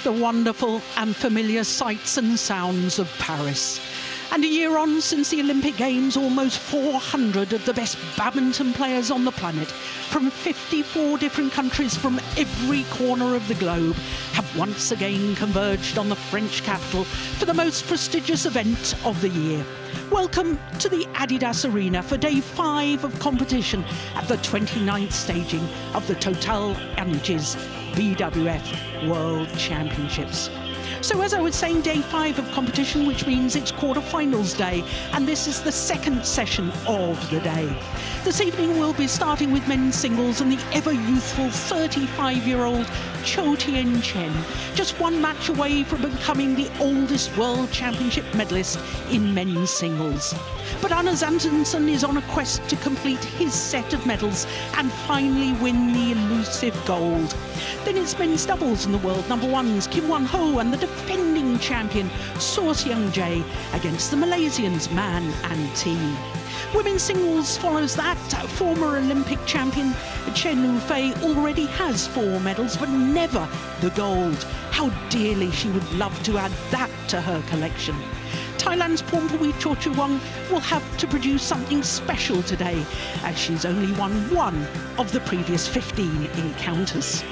the wonderful and familiar sights and sounds of Paris. And a year on since the Olympic Games, almost 400 of the best badminton players on the planet from 54 different countries from every corner of the globe have once again converged on the French capital for the most prestigious event of the year. Welcome to the Adidas Arena for day 5 of competition at the 29th staging of the TotalEnergies BWF World Championships. So as I was saying, day 5 of competition, which means it's quarterfinals day, and this is the second session of the day. This evening we'll be starting with men's singles and the ever-youthful 35-year-old Chou Tien Chen, just one match away from becoming the oldest World Championship medalist in men's singles. But Antonsen is on a quest to complete his set of medals and finally win the elusive gold. Then it's men's doubles and the world number ones, Kim Won-ho and the defending champion, Chou Tien Chen, against the Malaysians, Man and Team. Women's singles follows that. Former Olympic champion Chen Yufei already has 4 medals, but never the gold. How dearly she would love to add that to her collection. Thailand's Pornpui Chorchuwong will have to produce something special today, as she's only won 1 of the previous 15 encounters.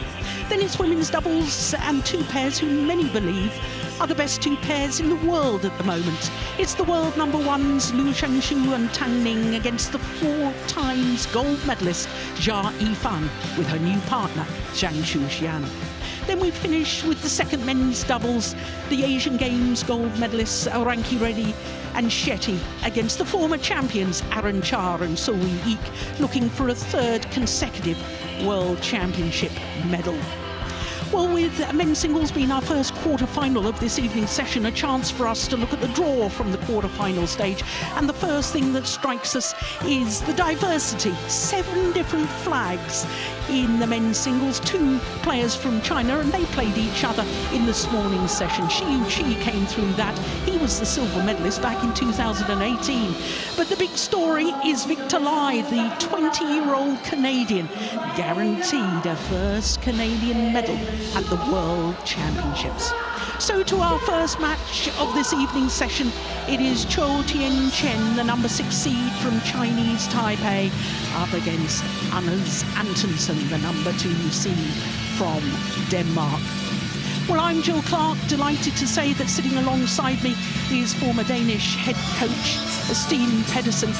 Then it's women's doubles and 2 pairs who many believe are the best 2 pairs in the world at the moment. It's the world number ones Liu Shangshu and Tang Ning against the 4 times gold medalist Jia Yifan with her new partner Zhang Shuxian. Then we finish with the second men's doubles, the Asian Games gold medalists Ranki Reddy and Shetty against the former champions Aaron Char and So Wee Eek, looking for a 3rd consecutive World Championship medal. Well, with men's singles being our first quarter-final of this evening's session, a chance for us to look at the draw from the quarter-final stage. And the first thing that strikes us is the diversity. 7 different flags in the men's singles. 2 players from China, and they played each other in this morning's session. Shi Yuqi came through that. He was the silver medalist back in 2018. But the big story is Victor Lai, the 20-year-old Canadian, guaranteed a first Canadian medal at the World Championships. So to our first match of this evening's session, it is Chou Tien Chen, the number 6 seed from Chinese Taipei, up against Antonsen, the number 2 seed from Denmark. Well, I'm Jill Clark, delighted to say that sitting alongside me is former Danish head coach Stine Pedersen.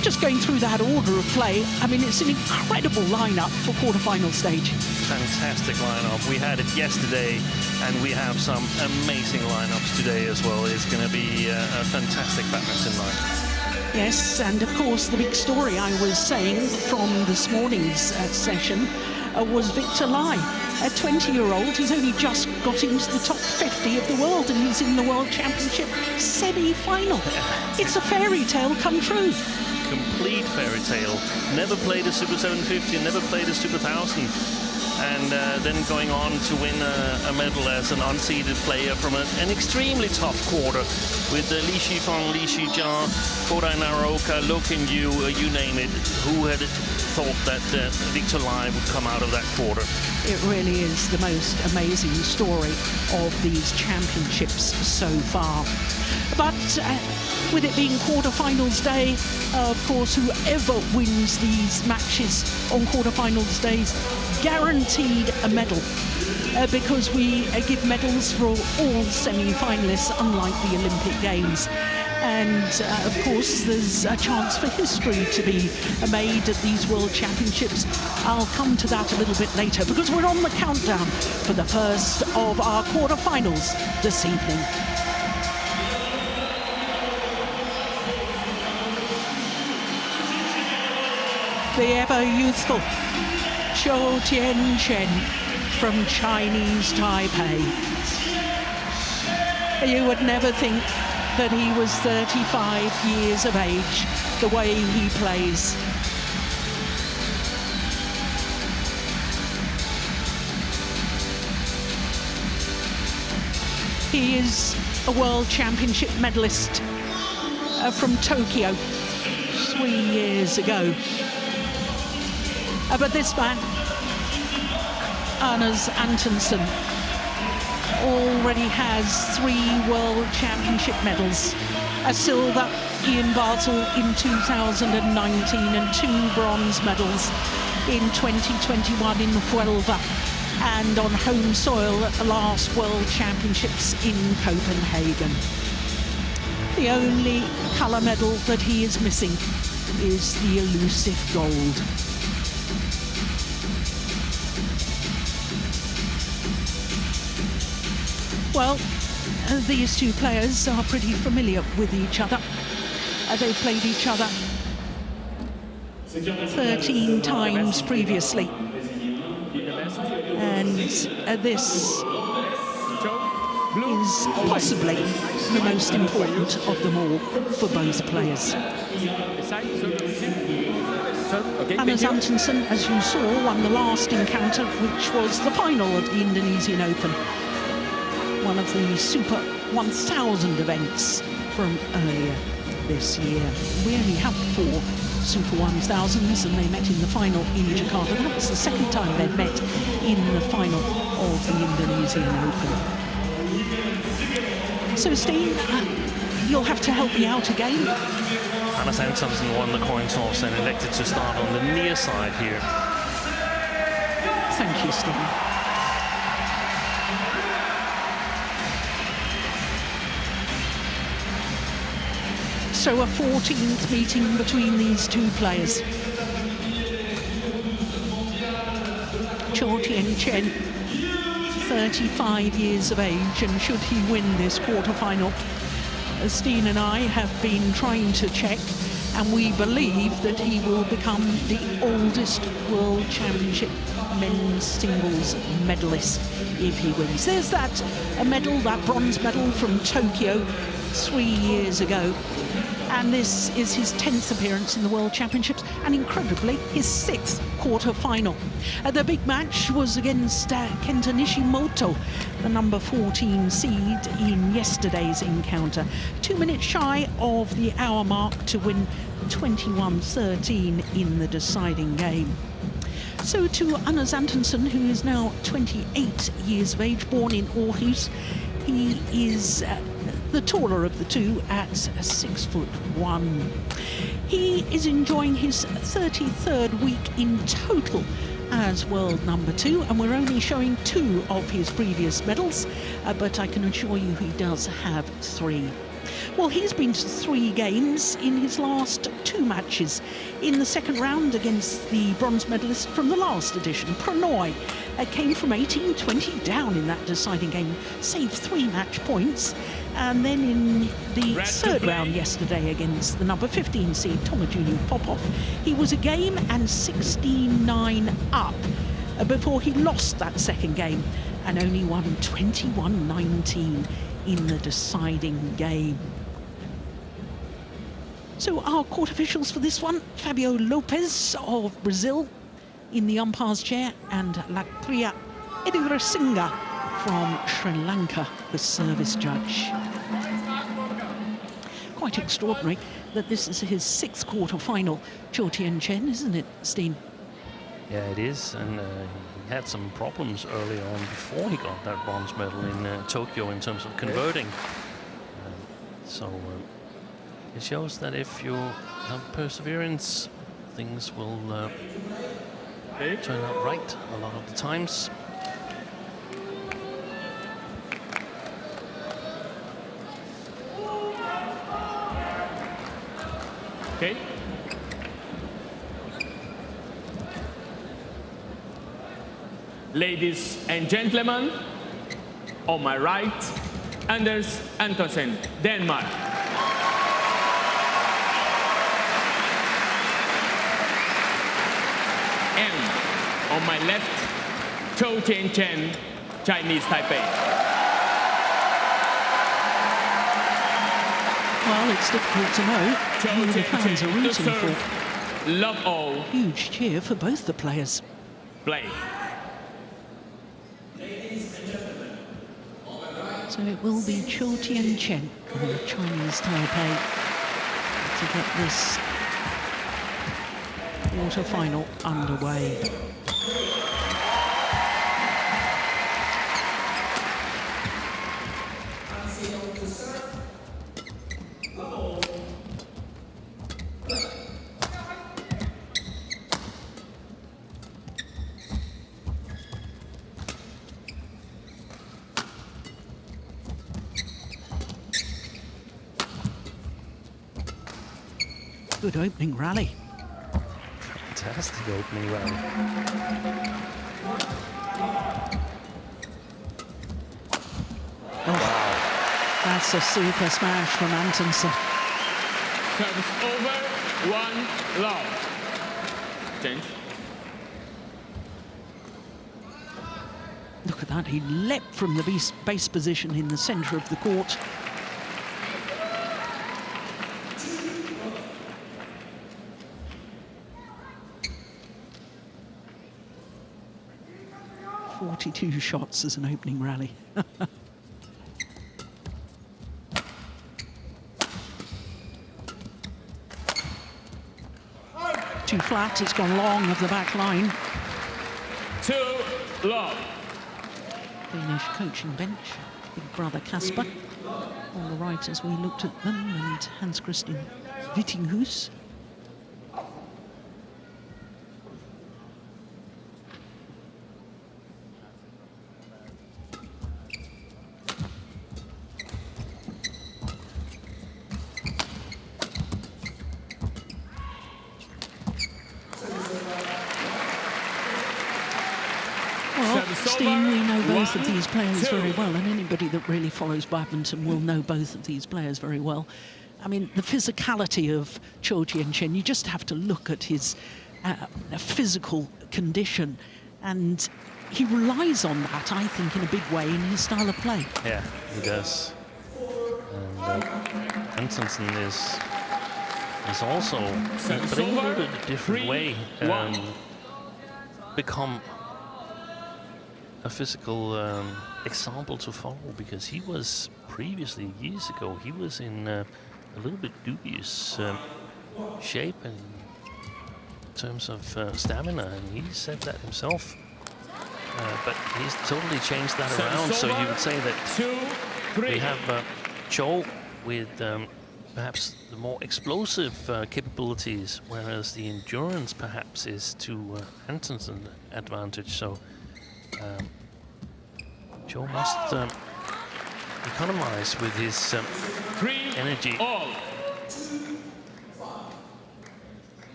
Just going through that order of play, I mean, it's an incredible lineup for quarterfinal stage. Fantastic lineup. We had it yesterday, and we have some amazing lineups today as well. It's going to be a fantastic badminton night. Yes, and of course, the big story I was saying from this morning's session was Victor Lai, a 20-year-old who's only just got into the top 50 of the world, and he's in the World Championship semi-final. It's a fairy tale come true. Complete fairy tale. Never played a Super 750, never played a Super 1000, and then going on to win a medal as an unseeded player from an extremely tough quarter with Li Shifeng, Li Shijia, Kodai Naroka, Lo Kin Yu, you name it. Who had thought that Victor Lai would come out of that quarter? It really is the most amazing story of these championships so far. But with it being quarterfinals day, of course, whoever wins these matches on quarterfinals days guaranteed a medal, because we give medals for all semi-finalists, unlike the Olympic Games. And of course, there's a chance for history to be made at these World Championships. I'll come to that a little bit later, because we're on the countdown for the first of our quarterfinals this evening. The ever-youthful Chou Tien Chen from Chinese Taipei. You would never think that he was 35 years of age, the way he plays. He is a World Championship medalist from Tokyo 3 years ago. But this man, Antonsen, already has 3 World Championship medals. A silver in Basel in 2019 and 2 bronze medals in 2021 in Huelva, and on home soil at the last World Championships in Copenhagen. The only colour medal that he is missing is the elusive gold. Well, these two players are pretty familiar with each other. They've played each other 13 times previously. And this is possibly the most important of them all for both players. Antonsen, as you saw, won the last encounter, which was the final of the Indonesian Open, one of the Super 1000 events from earlier this year. We only have 4 Super 1000s, and they met in the final in Jakarta. That was the second time they'd met in the final of the Indonesian Open. So, Steen, you'll have to help me out again. Antonsen won the coin toss and elected to start on the near side here. Thank you, Steen. So a 14th meeting between these two players. Chou Tien Chen, 35 years of age, and should he win this quarter-final, Steen and I have been trying to check, and we believe that he will become the oldest World Championship men's singles medalist if he wins. There's a medal, that bronze medal from Tokyo 3 years ago. And this is his 10th appearance in the World Championships, and incredibly, his 6th quarter-final. The big match was against Kenta Nishimoto, the number 14 seed in yesterday's encounter. 2 minutes shy of the hour mark to win 21-13 in the deciding game. So to Antonsen, who is now 28 years of age, born in Aarhus, he is the taller of the two at 6'1". He is enjoying his 33rd week in total as world number 2, and we're only showing 2 of his previous medals, but I can assure you he does have 3. Well, he's been to 3 games in his last 2 matches. In the second round against the bronze medalist from the last edition, Pranoy, came from 18-20 down in that deciding game, saved 3 match points. And then in the third round yesterday against the number 15 seed, Tomajunior Popov, he was a game and 16-9 up before he lost that second game and only won 21-19 in the deciding game. So our court officials for this one, Fabio Lopez of Brazil in the umpire's chair, and Lakpriya Edirasinga from Sri Lanka, the service judge. Quite extraordinary that this is his 6th quarter-final, Chou Tien Chen, isn't it, Steen? Yeah, it is, and he had some problems early on before he got that bronze medal in Tokyo in terms of converting. So it shows that if you have perseverance, things will turn out right a lot of the times. Okay. Ladies and gentlemen, on my right, Anders Antonsen, Denmark. And on my left, Chou Tien Chen, Chinese Taipei. Well, it's difficult to know who the fans are rooting for. Love all. Huge cheer for both the players. Play. So it will be Chou Tien Chen from the Chinese Taipei to get this quarter-final underway. Good opening rally. Fantastic opening rally. Oh, wow. That's a super smash from Antonsen. Service over, 1 love. Change. Look at that, he leapt from the base position in the centre of the court. "42 shots as an opening rally." Too flat, it's gone long of the back line. 2 love. Danish coaching bench, big brother Kasper. All the writers, we looked at them, and Hans Christian Wittinghus. Steen, we know both of these players very well, and anybody that really follows badminton will know both of these players very well. I mean, the physicality of Chou Tien Chen, you just have to look at his physical condition, and he relies on that, I think, in a big way in his style of play. Yeah, he does. And Antonsen is also, but in a little bit different way, become a physical example to follow, because he was previously, years ago, he was in a little bit dubious shape in terms of stamina, and he said that himself. But he's totally changed that around, so you would say that we have Chou with perhaps the more explosive capabilities, whereas the endurance perhaps is to Antonsen's advantage. So Chou must economize with his energy.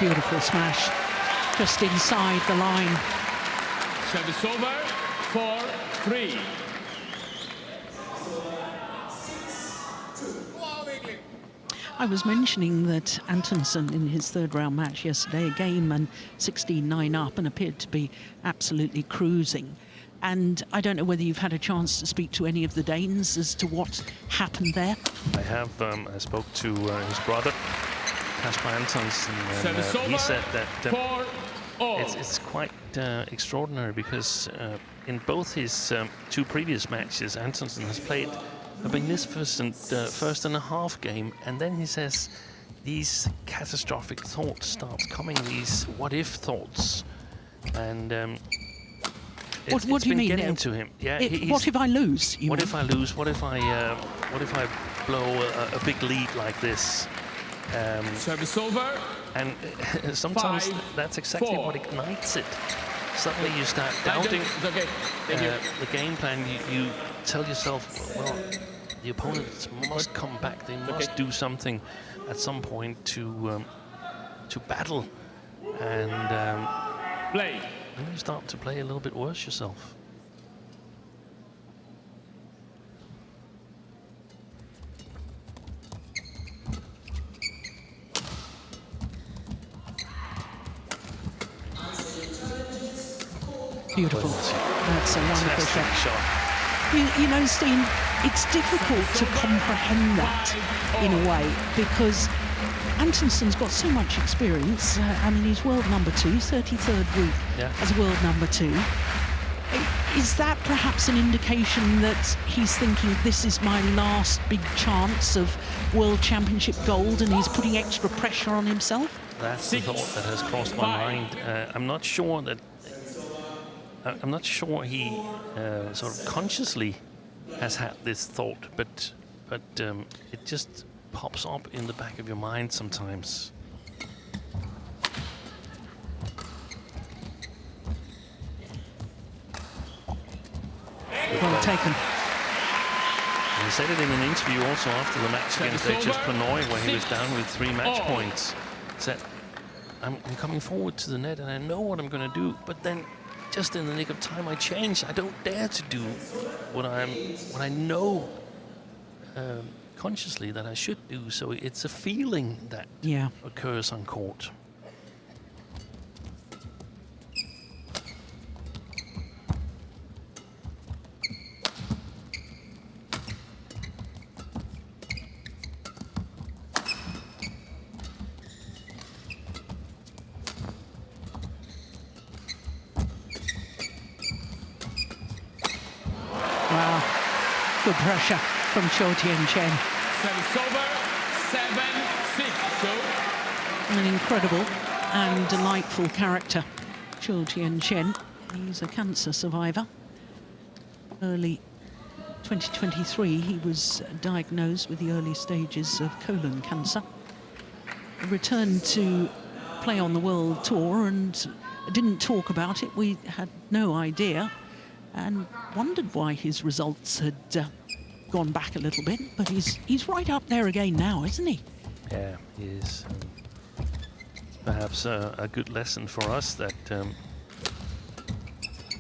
Beautiful smash, just inside the line. Service over, 4-3. I was mentioning that Antonsen in his third round match yesterday, a game and 16-9 up, and appeared to be absolutely cruising. And I don't know whether you've had a chance to speak to any of the Danes as to what happened there. I have. I spoke to his brother, Kasper Antonsen, and he said that it's quite extraordinary, because in both his 2 previous matches, Antonsen has played a magnificent first and a half game, and then he says these catastrophic thoughts start coming, these what-if thoughts, and what do you mean? Getting to him. Yeah. What if I lose? What if I lose? What if I blow a big lead like this? Service over. And sometimes that's exactly what ignites it. Suddenly you start doubting the game plan. You tell yourself, well, the opponents must come back. They must do something at some point to battle, and then you start to play a little bit worse yourself. Beautiful. That's a wonderful shot. You know, Steen, it's difficult to comprehend that in a way, because Antonsen's got so much experience. I mean, he's world number 2, 33rd week as world number 2. Is that perhaps an indication that he's thinking, this is my last big chance of World Championship gold, and he's putting extra pressure on himself? That's the thought that has crossed my mind. I'm not sure he sort of consciously has had this thought, but it just pops up in the back of your mind sometimes. Well taken. He said it in an interview also after the match against HSBC, where he was down with 3 match points. He said, I'm coming forward to the net and I know what I'm going to do, but then just in the nick of time I change. I don't dare to do what I know consciously that I should do. So it's a feeling that occurs on court. Wow, good pressure from Chou Tien Chen. Service over, 7-6, Chou. An incredible and delightful character, Chou Tien Chen. He's a cancer survivor. Early 2023, he was diagnosed with the early stages of colon cancer. Returned to play on the World Tour and didn't talk about it. We had no idea and wondered why his results had gone back a little bit, but he's right up there again now, isn't he? Yeah, he is. Perhaps a good lesson for us that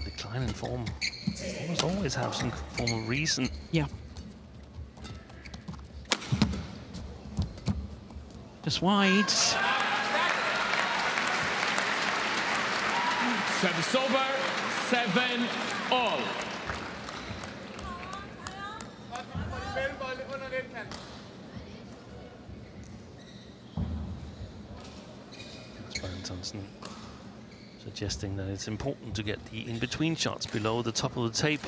decline in form always have some form of reason. Yeah. Just wide. Service over, 7-all. Antonsen suggesting that it's important to get the in-between shots below the top of the tape.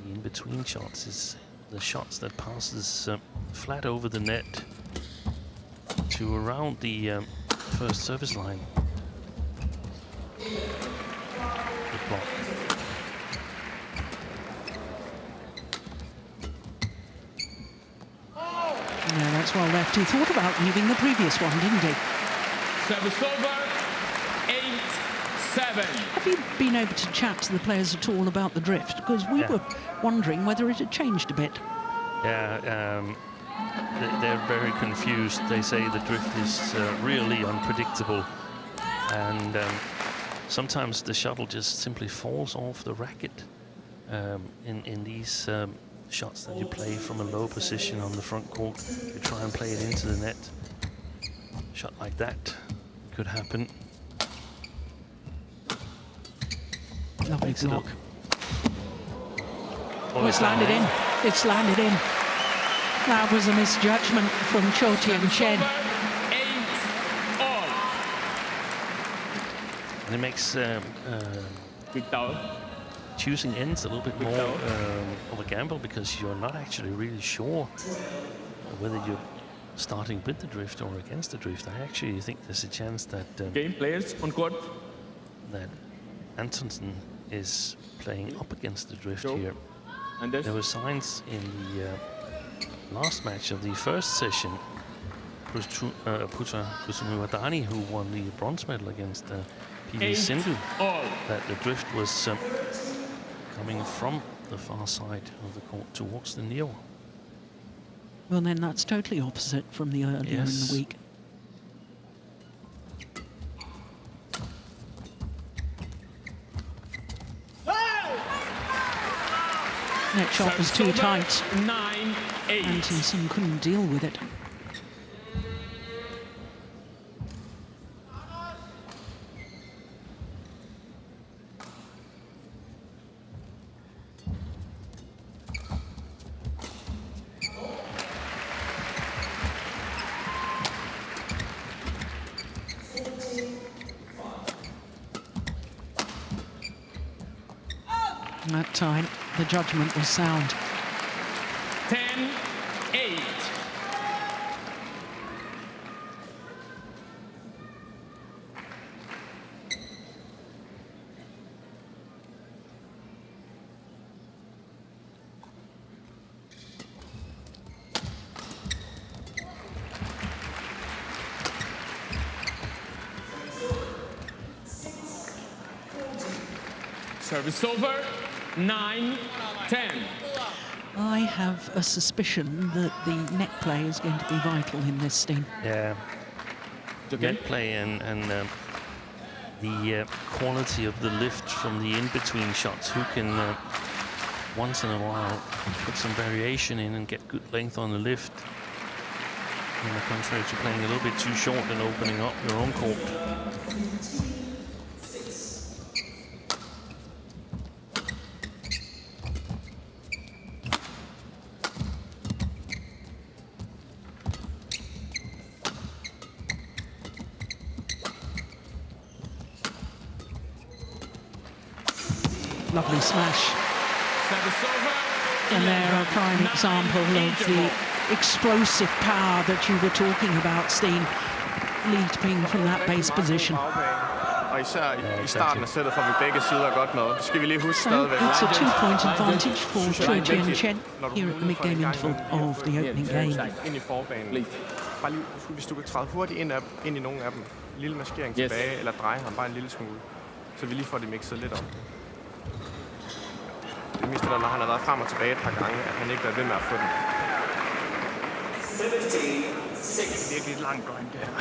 The in-between shots is the shots that passes flat over the net to around the first service line. Good block. Yeah, that's well left. He thought about leaving the previous one, didn't he? Service over, 8-7. Have you been able to chat to the players at all about the drift? Because we were wondering whether it had changed a bit. Yeah, they're very confused. They say the drift is really unpredictable, and sometimes the shuttle just simply falls off the racket in these shots that you play from a low position on the front court. You try and play it into the net. Shot like that could happen. Lovely block. Oh, it's landed in. It's landed in. That was a misjudgment from Chou Tien Chen. 8-all. And it makes choosing ends a little bit more of a gamble, because you're not actually really sure whether you're starting with the drift or against the drift. I actually think there's a chance that Game players on court. that Antonsen is playing up against the drift Chou. here. There were signs in the last match of the first session. Putra Kusumuwadani, who won the bronze medal against PV Sindhu, that the drift was coming from the far side of the court towards the near one. Well, then that's totally opposite from the earlier in the week. Net shot was too tight. 9-8. Antonsen couldn't deal with it. That time, the judgment was sound. 10-8. Service over, 9-10. I have a suspicion that the net play is going to be vital in this, Steen. Yeah. Net play and the quality of the lift from the in-between shots. Who can once in a while put some variation in and get good length on the lift, on the contrary to playing a little bit too short and opening up your own court. Lovely smash. And they're a prime example of the explosive power that you were talking about, Steen, leaping from that base position. Og især i starten af sættet får vi begge sider godt med. Det skal vi lige huske stadigvæk. It's a 2-point advantage for Chou Tien Chen here at the mid-game interval of the opening game. Ind i forbanen. Bare lige, hvis du kan træde hurtigt ind i nogle af dem. En lille maskering tilbage, eller dreje ham bare en lille smule. Så vi lige får det mixet lidt op. Det meste når han har været frem og tilbage et par gange, at han ikke bliver ved med at få den. Det er virkelig et langt døgn, det her.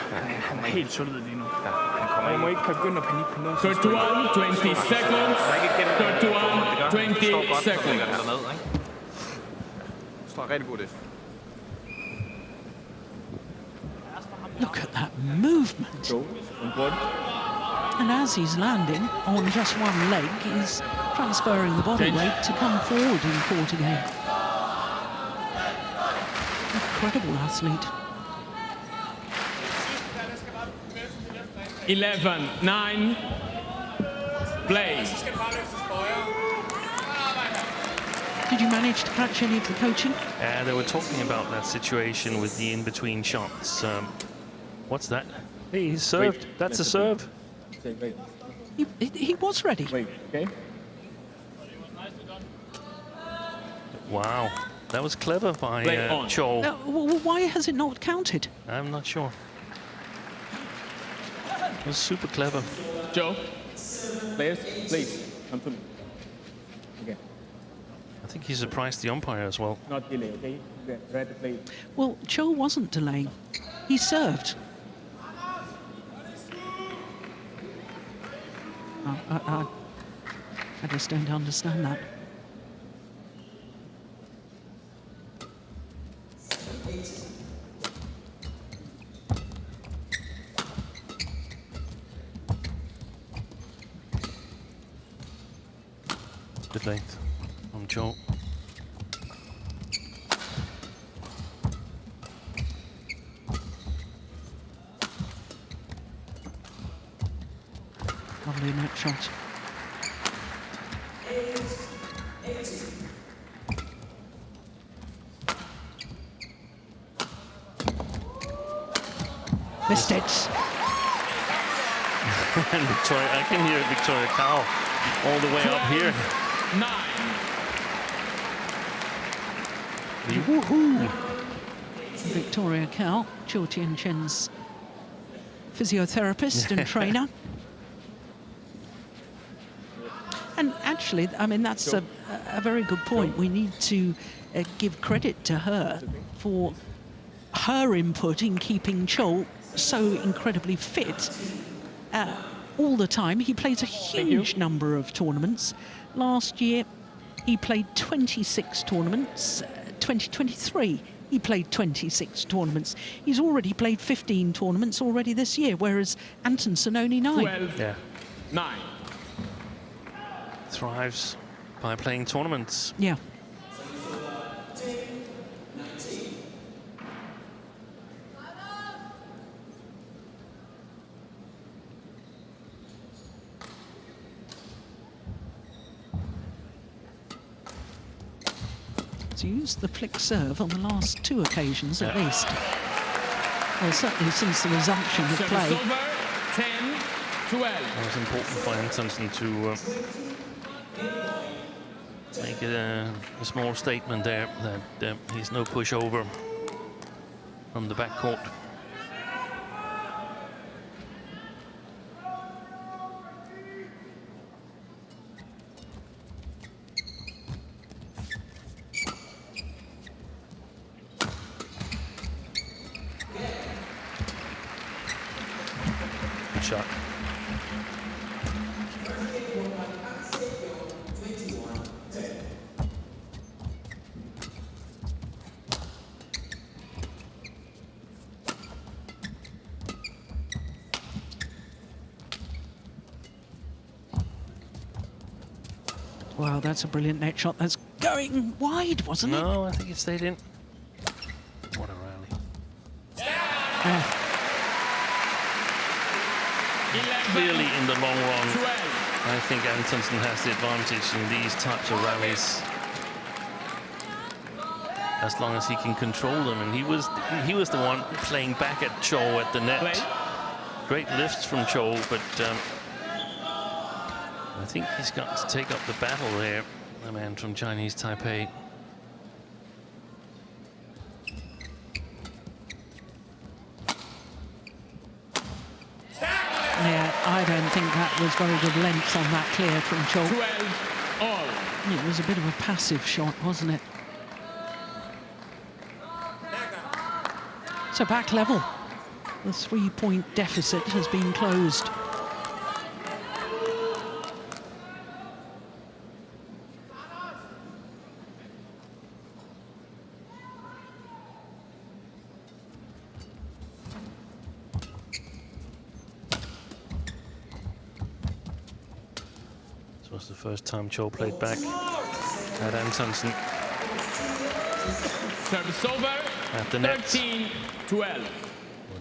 Han er helt solid lige nu. Ja, han kommer må ikke begynde at panikke på noget. 31, 20 seconds. 31, 20 seconds. Det står rigtig godt. Look at that movement. And as he's landing on just one leg, he's transferring the body weight to come forward in court again. Incredible athlete. 11-9. Play. Did you manage to catch any of the coaching? They were talking about that situation with the in-between shots. What's that? Hey, he's served. That's a serve. He was ready. Okay. Wow, that was clever by Chou. Why has it not counted? I'm not sure. It was super clever. Joe, players, please come to me. Okay. I think he surprised the umpire as well. Not delay, okay? Ready to play. Well, Chou wasn't delaying. He served. I just don't understand that. Good length from Chou. Lovely net shot. Missed it. And Victoria, I can hear Victoria Cow all the way up here. 9. Woohoo! Victoria Cal, Chou Tien Chen's physiotherapist and trainer. And actually, I mean, that's a very good point. We need to give credit to her for her input in keeping Chou so incredibly fit all the time. He plays a huge number of tournaments. Last year, he played 26 tournaments. 2023, he played 26 tournaments. He's already played 15 tournaments already this year, whereas Antonsen only 9. 12, Yeah. 9. Thrives by playing tournaments. Yeah. So used the flick serve on the last 2 occasions at least. Well, certainly since the resumption of Service play. over. 10-12. It was important for Antonsen to make a small statement there that he's no pushover from the backcourt. shot. Wow, that's a brilliant net shot. That's going wide, wasn't it? No, I think it stayed in. What a rally. Clearly, in the long run, I think Antonsen has the advantage in these types of rallies. As long as he can control them, and he was the one playing back at Chou at the net. Great lifts from Chou, but I think he's got to take up the battle there, the man from Chinese Taipei. Yeah, I don't think that was very good length on that clear from Chou. 12-all. It was a bit of a passive shot, wasn't it? So back level. The 3-point deficit has been closed. This was the first time Chou played back at Antonsen. Service over. At the net. 13-12. Or at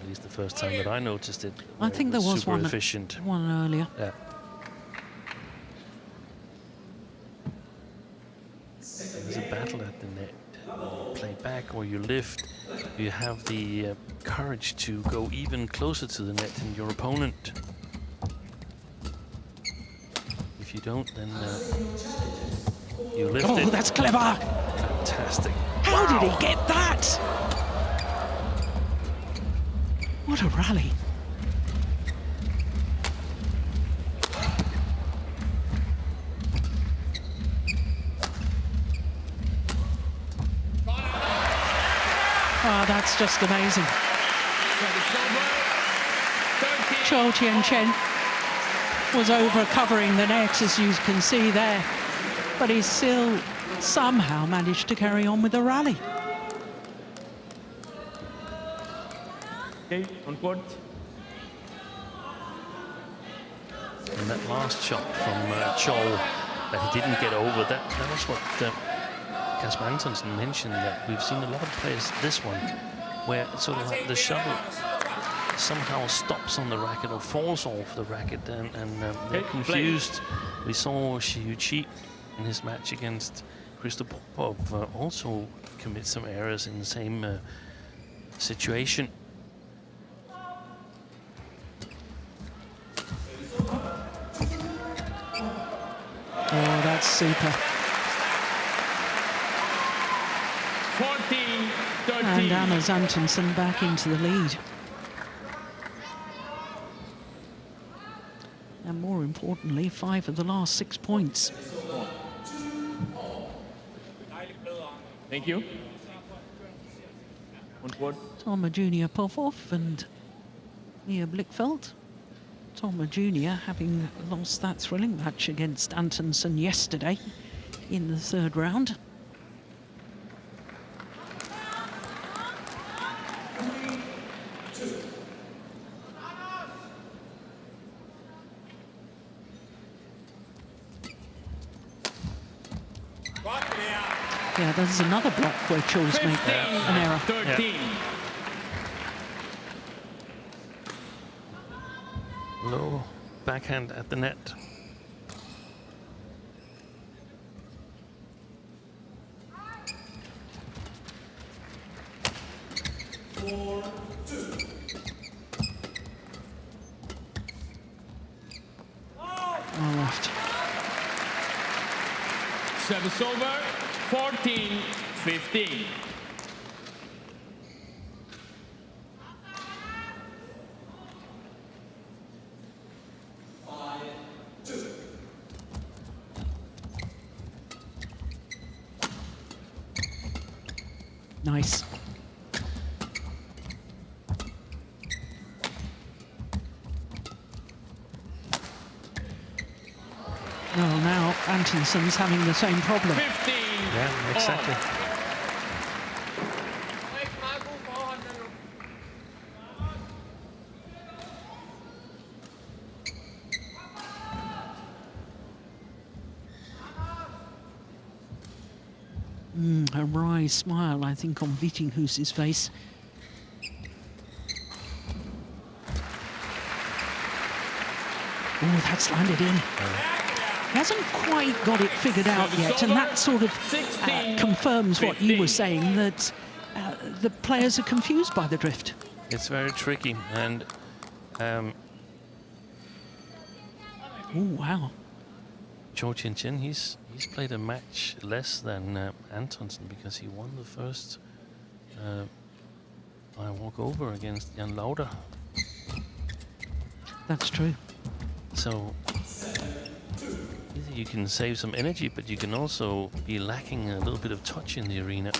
least the first time that I noticed it. I think there was super efficient. one earlier. Yeah. There's a battle at the net. You play back or you lift. You have the courage to go even closer to the net than your opponent. If you don't, then you lift it. Oh, that's clever! Fantastic. How did he get that? What a rally. Oh, that's just amazing. Chou Tien Chen was over covering the net, as you can see there, but he still somehow managed to carry on with the rally. Okay, on court. And that last shot from Chou that he didn't get over, that was what Kasper Antonsen mentioned, that we've seen a lot of players, this one, where it's sort of like the shuttle somehow stops on the racket or falls off the racket, and they're confused. We saw Xiu Qi in his match against Christoph Popov also commit some errors in the same situation. Oh, that's super. 14-13. And Anders Antonsen back into the lead. And more importantly, 5 of the last 6 points. Thank you. On court. Toma Jr. Popov and Mia Blickfeld. Toma Jr. having lost that thrilling match against Antonsen yesterday in the 3rd round. Yeah, there's another block where Chou's made an error. 13. Low backhand at the net. Left. Service over. 14-15. Nice. Antonsen's having the same problem. 15. Yeah, exactly. A wry smile, I think, on Vittinghuis's face. Oh, that's landed in. He hasn't quite got it figured out yet, and that sort of confirms what you were saying, that the players are confused by the drift. It's very tricky, and Oh, wow. Chou Tien Chen, he's played a match less than Antonsen, because he won the first by walkover against Jan Lauder. That's true. So you can save some energy, but you can also be lacking a little bit of touch in the arena.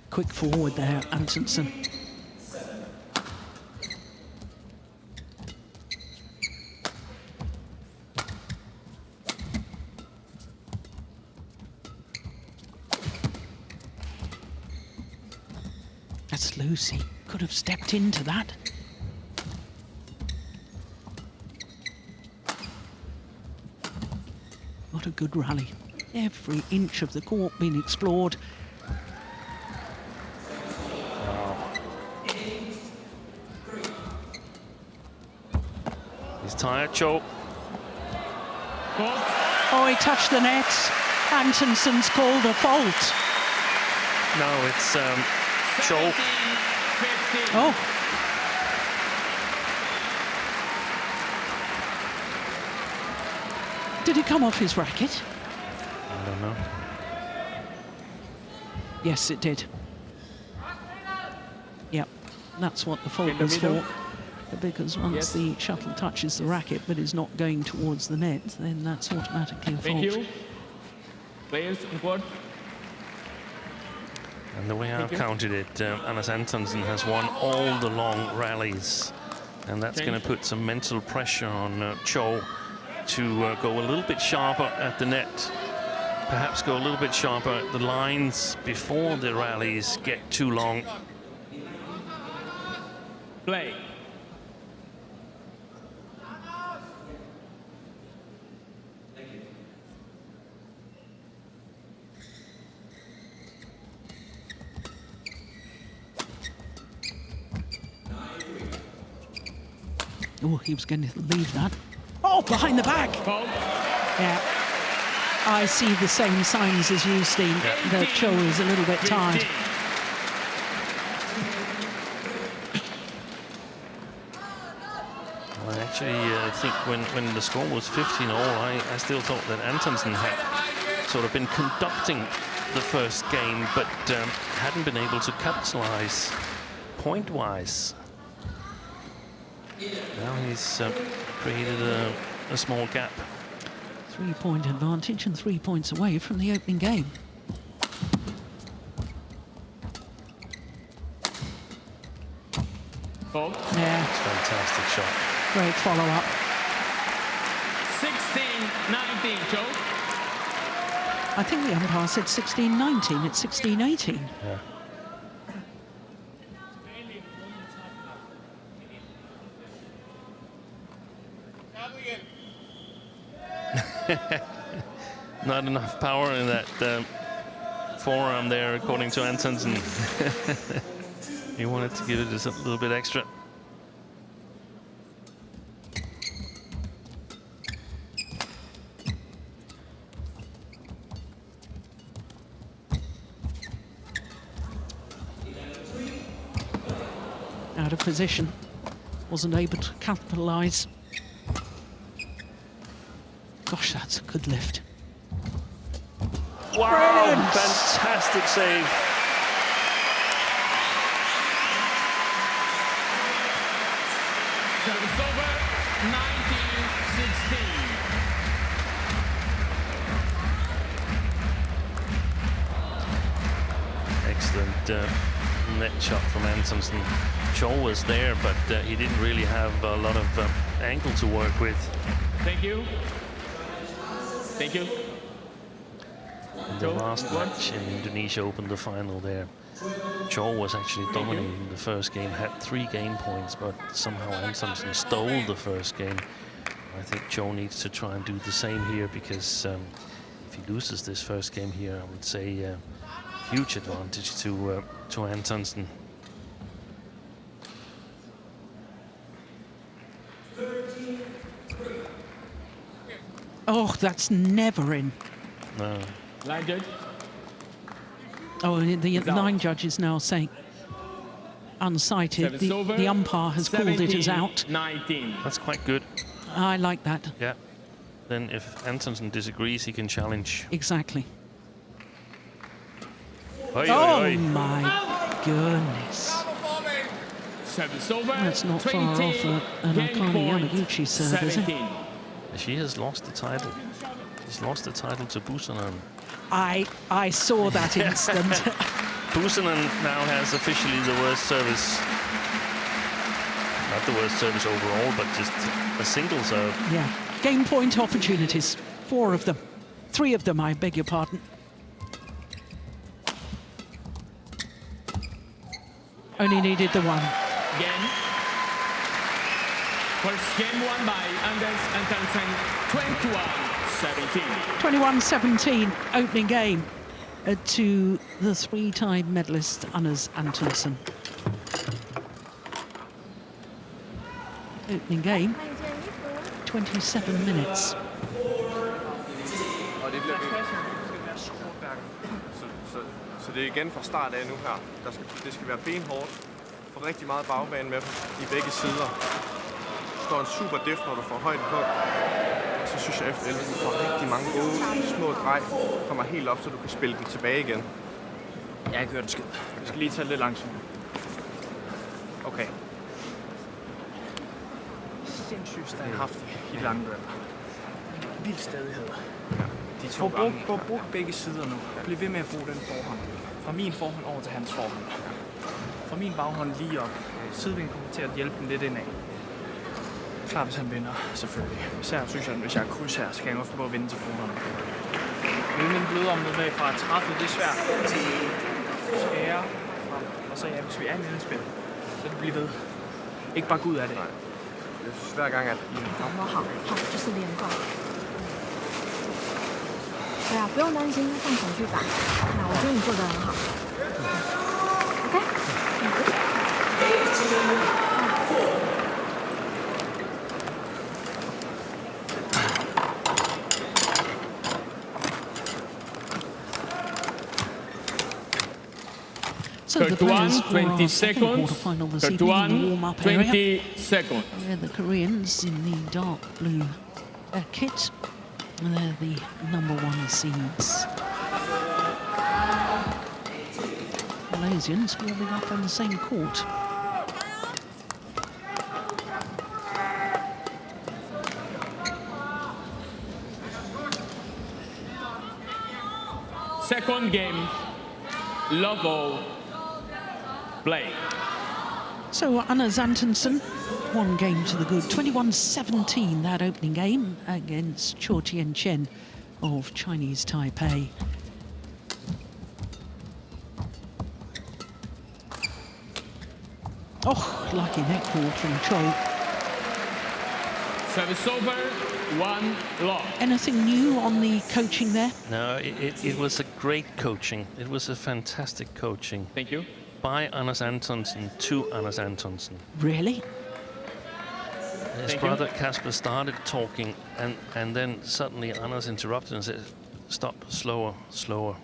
Quick forward there, Antonsen. That's loose. He could have stepped into that. What a good rally. Every inch of the court being explored. He's tired, Chou. Oh, he touched the net. Antonsen's called a fault. No, it's Chou. Oh. Did it come off his racket? I don't know. Yes, it did. Yep, that's what the fault was for. Because once the shuttle touches the racket but is not going towards the net, then that's automatically a fault. Thank you. Players on court. And the way I've counted it, Anders Antonsen has won all the long rallies. And that's going to put some mental pressure on Chou to go a little bit sharper at the net. Perhaps go a little bit sharper at the lines before the rallies get too long. Play. Oh, he was going to leave that. Oh, behind the back. Yeah. I see the same signs as you, Steve. The Chou is a little bit tired. Well, actually, I think when the score was 15-all, I still thought that Antonsen had sort of been conducting the first game, but hadn't been able to capitalize point-wise. Now he's created a small gap. 3-point advantage and 3 points away from the opening game. Yeah. Fantastic shot. Great follow-up. 16-19, Chou. I think the umpire said 16-19. It's 16-18. Yeah. Not enough power in that forearm there, according to Antonsen. He wanted to give it just a little bit extra. Out of position. Wasn't able to capitalize. Gosh, that's a good lift. Wow, brilliant. Fantastic save. Service over, 19-16. Excellent net shot from Antonsen. Chou was there, but he didn't really have a lot of angle to work with. Thank you. Thank you. In the last match in Indonesia Open, the final there, Chou was actually dominating the first game, had 3 game points, but somehow Antonsen stole the first game. I think Chou needs to try and do the same here, because if he loses this first game here, I would say huge advantage to Antonsen. Oh, that's never in. No. Line judge. Oh, the line judge is now saying unsighted. The umpire has called it as out. 19. That's quite good. I like that. Yeah. Then if Antonsen disagrees, he can challenge. Exactly. Oi, Oh, oi, oi. my goodness. Service over. That's not far off an Akane Yamaguchi serve, is it? She has lost the title. She's lost the title to Busanan. I saw that instant. Busanan now has officially the worst service. Not the worst service overall, but just a single serve. Yeah. Game point opportunities. 4 of them. 3 of them, I beg your pardon. Only needed the one. Game. First game won by Anders Antonsen, 21-17. 21-17, opening game to the 3-time medalist Anders Antonsen. Opening game, 27 minutes. Og det bliver så det er igen fra start af nu her. Det skal være benhårdt. Få rigtig meget bagbane med i begge sider. Står en super diff, når du får højden på. Så synes jeg efter 11, du får rigtig mange gode små drej. Kommer helt op, så du kan spille den tilbage igen. Jeg har ikke hørt en skid. Jeg skal lige tage lidt langsomt. Okay. Sindssygt standhaftig i lange løb. Vild stadighed. Ja, få brugt begge sider nu. Bliv ved med at bruge den forhånd. Fra min forhånd over til hans forhånd. Fra min baghånd lige op. Sidevind kommer til at hjælpe den lidt indad. Klar, hvis han vinder, selvfølgelig. Især synes jeg, at hvis jeg er kryds her, så kan jeg godt få at vinde til forhånd. Men den bløder om noget fra at træffe, det er svært. Skære frem. Og så ja, hvis vi er i mellemspil, så det bliver ved. Ikke bare gå ud af det. Jeg synes hver gang, at 掌握好，好就是连贯。对啊，不用担心，放手去打。那我觉得你做得很好。So the players for 20 our second seconds. quarterfinal this evening in the warm-up area. 20 seconds. They're the Koreans in the dark blue kit. And they're the #1 seeds. Malaysians warming up on the same court. Second game. Lovo. Play. So Anders Antonsen, 1 game to the good. 21-17, that opening game against Chou Tien Chen of Chinese Taipei. Oh, lucky neck ball from Chou. Service over. 1 lock. Anything new on the coaching there? No, it was a great coaching. It was a fantastic coaching. Thank you. By Anders Antonsen to Anders Antonsen. Really? His brother Kasper started talking, and then suddenly Anders interrupted and said, "Stop, slower, slower,"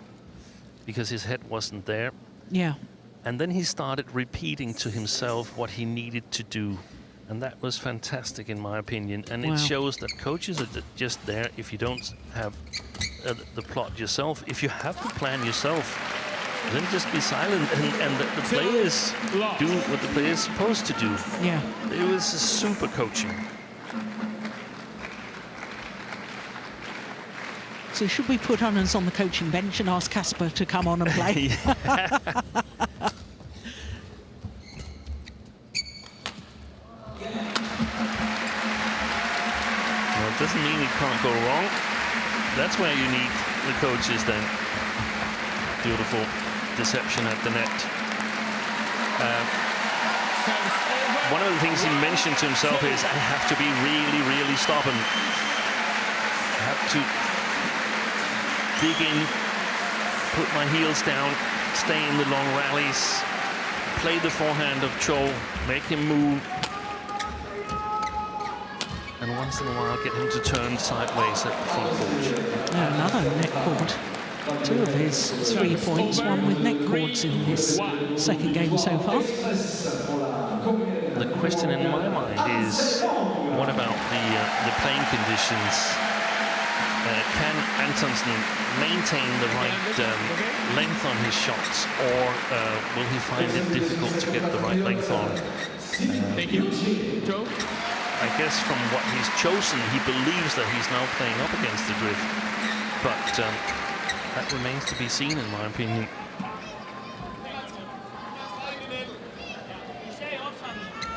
because his head wasn't there. Yeah. And then he started repeating to himself what he needed to do. And that was fantastic, in my opinion. And Wow. it shows that coaches are just there if you don't have the plot yourself. If you have the plan yourself, then just be silent and the players do what the players are supposed to do. Yeah. It was super coaching. So should we put Anders on the coaching bench and ask Kasper to come on and play? it doesn't mean it can't go wrong. That's where you need the coaches then. Beautiful deception at the net. One of the things he mentioned to himself is, I have to be really, really stubborn. I have to dig in, put my heels down, stay in the long rallies, play the forehand of Chou, make him move, and once in a while get him to turn sideways at the front court. Yeah, another net cord. 2 of his 3 points, one with net cords in this second game so far. The question in my mind is, what about the playing conditions? Can Antonsen maintain the right length on his shots, or will he find it difficult to get the right length on? Thank you. Joe? I guess from what he's chosen, he believes that he's now playing up against the drift. But that remains to be seen, in my opinion.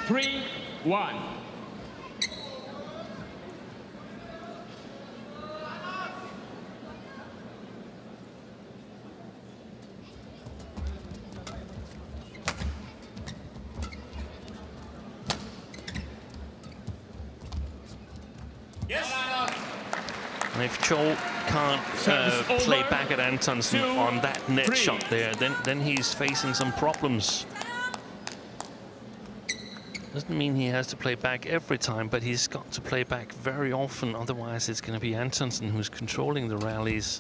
Three, 1. And if Chou can't play back at Antonsen on that net shot there, then he's facing some problems. Doesn't mean he has to play back every time, but he's got to play back very often. Otherwise, it's going to be Antonsen who's controlling the rallies,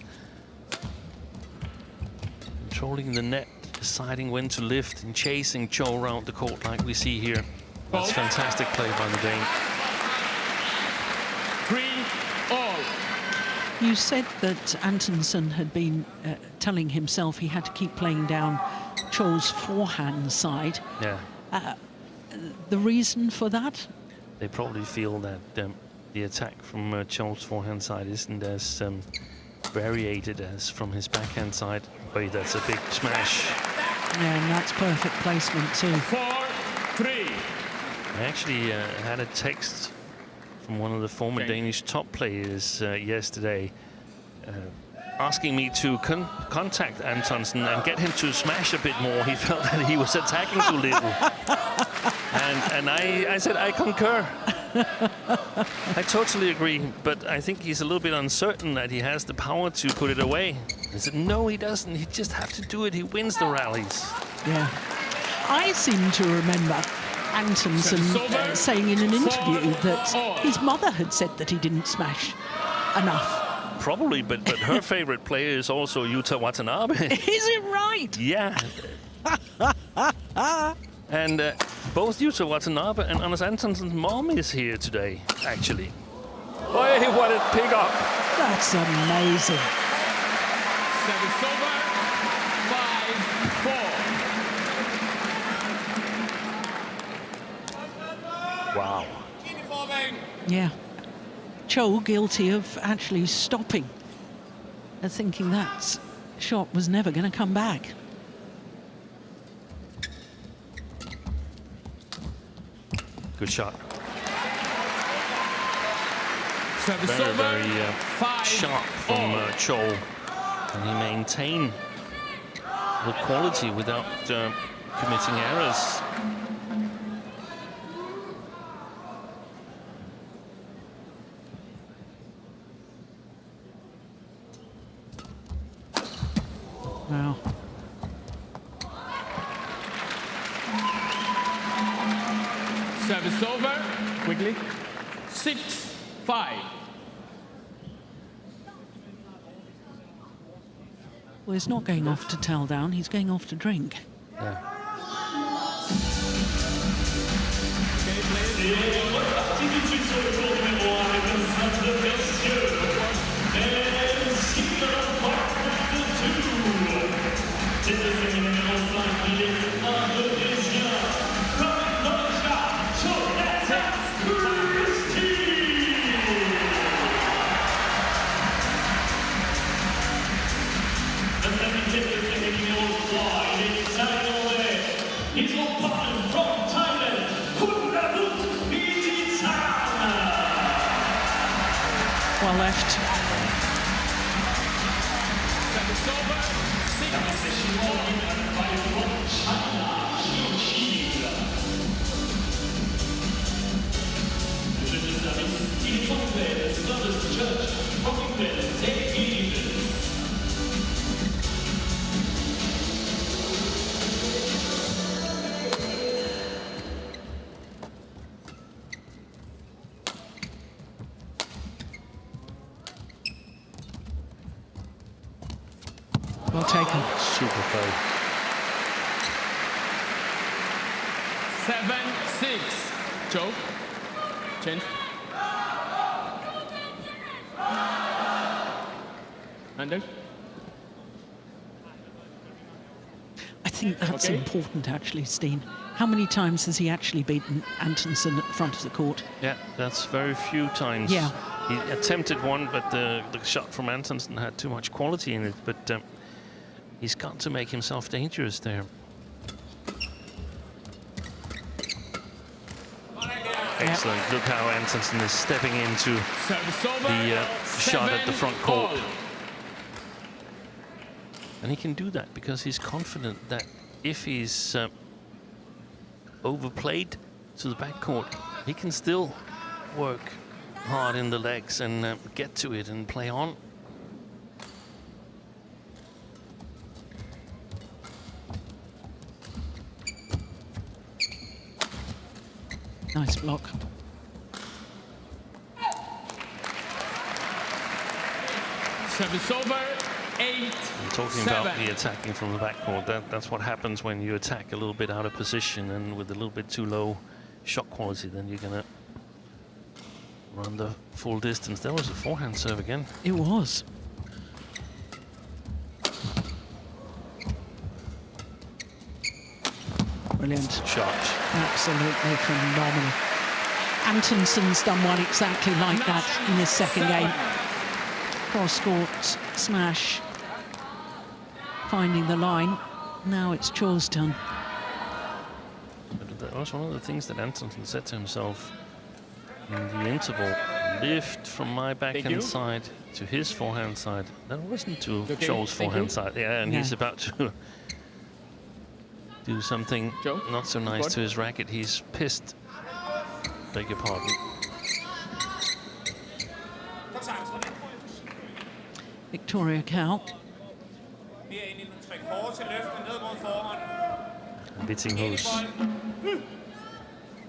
controlling the net, deciding when to lift and chasing Chou around the court like we see here. That's fantastic play by the Dane. 3-all. You said that Antonsen had been telling himself he had to keep playing down Chou's forehand side. Yeah. The reason for that? They probably feel that the attack from Chou's forehand side isn't as variated as from his backhand side. Wait, that's a big smash. Yeah, and that's perfect placement too. 4-3. I actually had a text from one of the former Danish top players yesterday asking me to contact Antonsen and get him to smash a bit more. He felt that he was attacking too little. And I said, I concur. I totally agree, but I think he's a little bit uncertain that he has the power to put it away. I said, no, he doesn't. He just have to do it. He wins the rallies. Yeah. I seem to remember Antonsen saying in an interview that his mother had said that he didn't smash enough. Probably, but her favorite player is also Yuta Watanabe. Is it right? Yeah. And both Yuta Watanabe and Anders Antonsen's mom is here today, actually. Boy, what a pick up. That's amazing. Service over. 5-4. Wow. Yeah. Chou guilty of actually stopping and thinking that shot was never going to come back. Good shot. Service Very, over. very sharp from Chou. And he maintained the quality without committing errors. Wow. Service over. Quickly. 6-5. Well, he's not going off to tell down, he's going off to drink. Yeah. left. Well taken. Super play. 7-6. Chou Tien Chen. Anders. I think that's Okay. important, actually, Steen. How many times has he actually beaten Antonsen at the front of the court? Yeah, that's very few times. Yeah. He attempted one, but the shot from Antonsen had too much quality in it. But he's got to make himself dangerous there. Excellent. Look how Antonsen is stepping into the shot at the front court. And he can do that because he's confident that if he's overplayed to the back court, he can still work hard in the legs and get to it and play on. Nice block. Service over. 8-7. I'm talking about the attacking from the backcourt. That's what happens when you attack a little bit out of position and with a little bit too low shot quality. Then you're gonna run the full distance. That was a forehand serve again. It was. Brilliant. Shot. Absolutely phenomenal. Antonsen's done one exactly like that in this second game. Cross-court smash. Finding the line. Now it's Chou's turn. But that was one of the things that Antonsen said to himself in the interval. Lift from my backhand side to his forehand side. That wasn't to Chou's forehand side. Yeah, and he's about to do something not so nice to his racket. He's pissed. Beg your pardon. Victoria Cow. Vittinghuis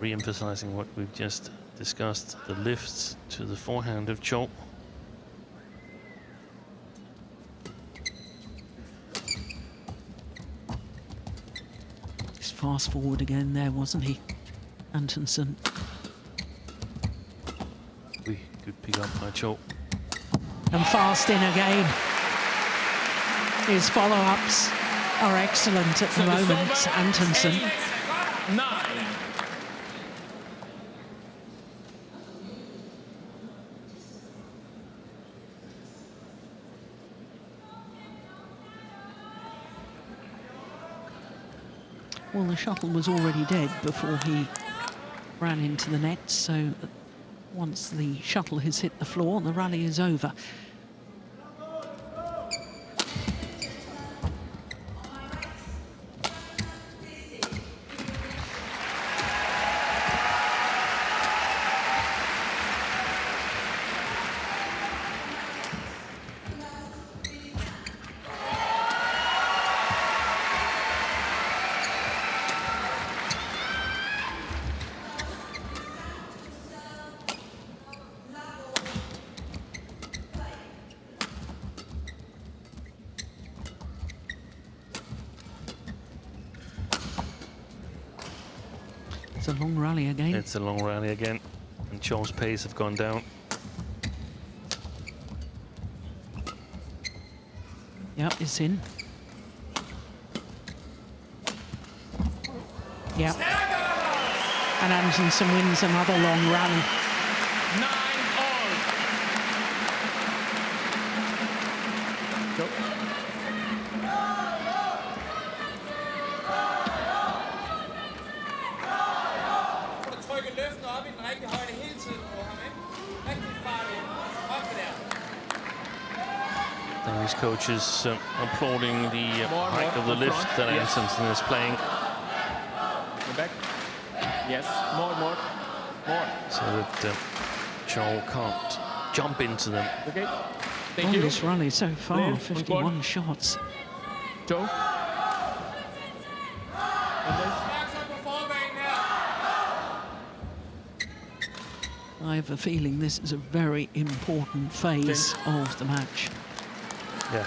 re-emphasizing what we've just discussed, the lifts to the forehand of Chou. He's fast forward again there, wasn't he? Antonsen. Good pick up by Chou. And fast in again. His follow-ups are excellent at the moment, Antonsen. 8-9. Well, the shuttle was already dead before he ran into the net, so once the shuttle has hit the floor, the rally is over. It's a long rally again. It's a long rally again, and Chou's pace have gone down. Yep, it's in. Yep. And Antonsen wins another long rally. 9-all. Go. Trykke løften op i den rigtige højde hele tiden på ham, ikke? Rigtig fart ind. Op med der. Danish coaches applauding the height of the lift front. that Yes. Antonsen is playing. Go back. Yes, more. So that Chou can't jump into them. Okay. Thank you. Longest rally so far, Clear. 51 shots. Joe. I have a feeling this is a very important phase of the match. Yeah.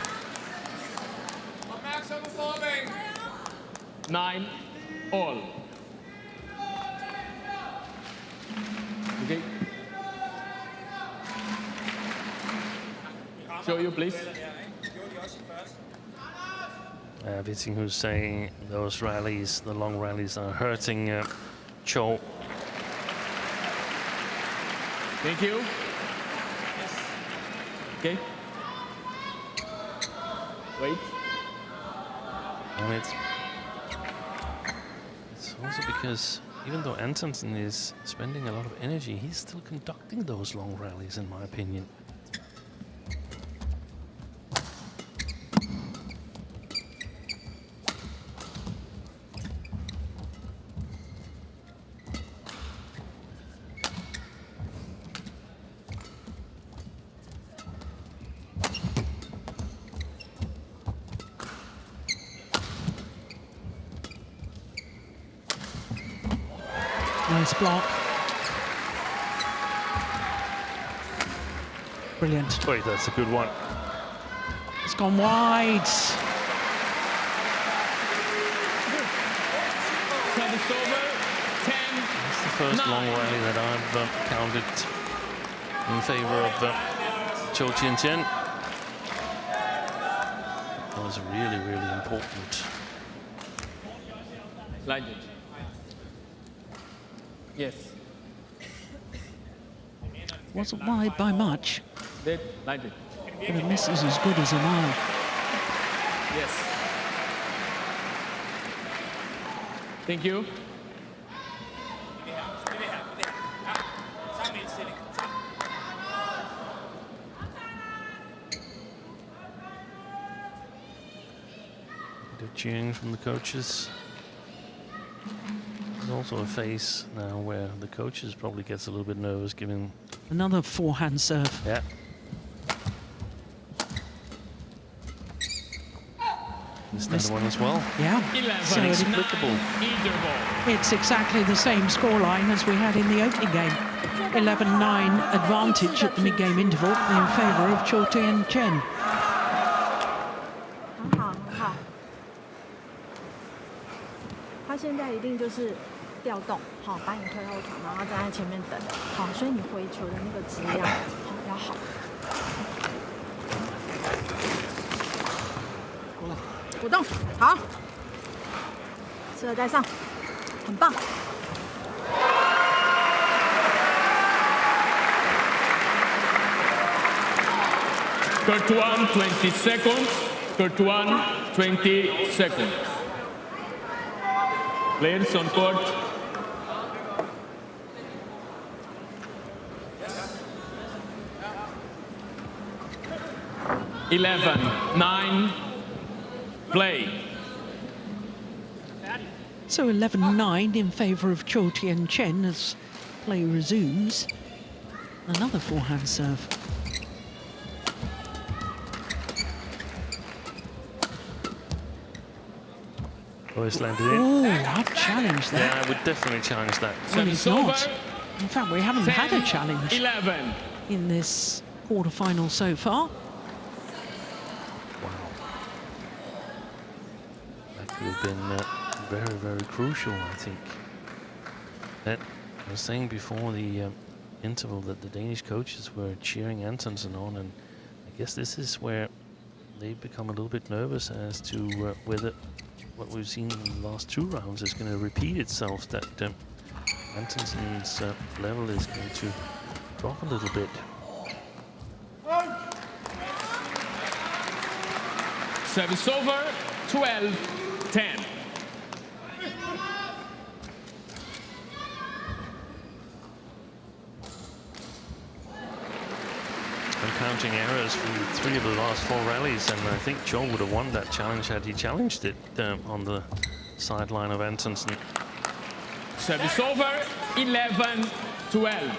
9 all. Okay. Show you, please. Vitting, who's saying those rallies, the long rallies, are hurting Chou. Thank you. Okay. Wait. And it's also because even though Antonsen is spending a lot of energy, he's still conducting those long rallies, in my opinion. Nice block. Brilliant. Wait, that's a good one. It's gone wide. Service over. 10. That's the first long rally that I've counted in favor of Chou Tien Chen. That was really, really important. Like it. Yes. Wasn't wide by much, That, like it. but a miss is as good as a no. Yes. Thank you. Bit of cheering from the coaches. There's also a phase now where the coaches probably gets a little bit nervous giving. Another forehand serve. Yeah. This another one as well. Yeah. 11. So it- Inexplicable. Either ball. it's exactly the same scoreline as we had in the opening game. 11-9 advantage at the mid-game interval in favour of Chou Tien Chen. 很好，很好。他现在一定就是调动，好，把你推后场，然后站在前面等，好，所以你回球的那个质量，好要好。鼓动，好，适合带上，很棒。 Court 1, 20 seconds. Court 1, 20 seconds. Players on court. Eleven, 9, play. So 11-9 in favour of Chou Tien Chen as play resumes. Another forehand serve. Always landed in. Oh, I'd challenge that. Yeah, I would definitely challenge that. Well, he's Service not. over. In fact, we haven't had a 10, challenge 11. in this quarter-final so far. Wow. That could have been very, very crucial, I think. That I was saying before the interval that the Danish coaches were cheering Antonsen on, and I guess this is where they become a little bit nervous as to whether what we've seen in the last two rounds is going to repeat itself, that Antonsen's level is going to drop a little bit. Service over, 12-10. And counting errors from 3 of the last 4 rallies, and I think Chou would have won that challenge had he challenged it on the sideline of Antonsen. Service over, 11-12.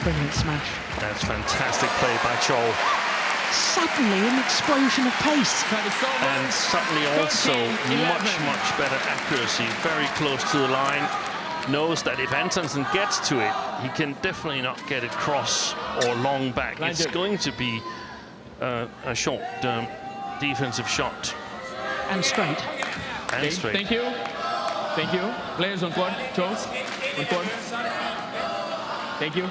Brilliant smash. That's fantastic play by Chou. Suddenly an explosion of pace. And suddenly also much better accuracy, very close to the line. Knows that if Antonsen gets to it, he can definitely not get it cross or long back. It's going to be a short defensive shot. And straight. And Okay, straight. thank you. Thank you. Players on court. Chou, on court. Thank you.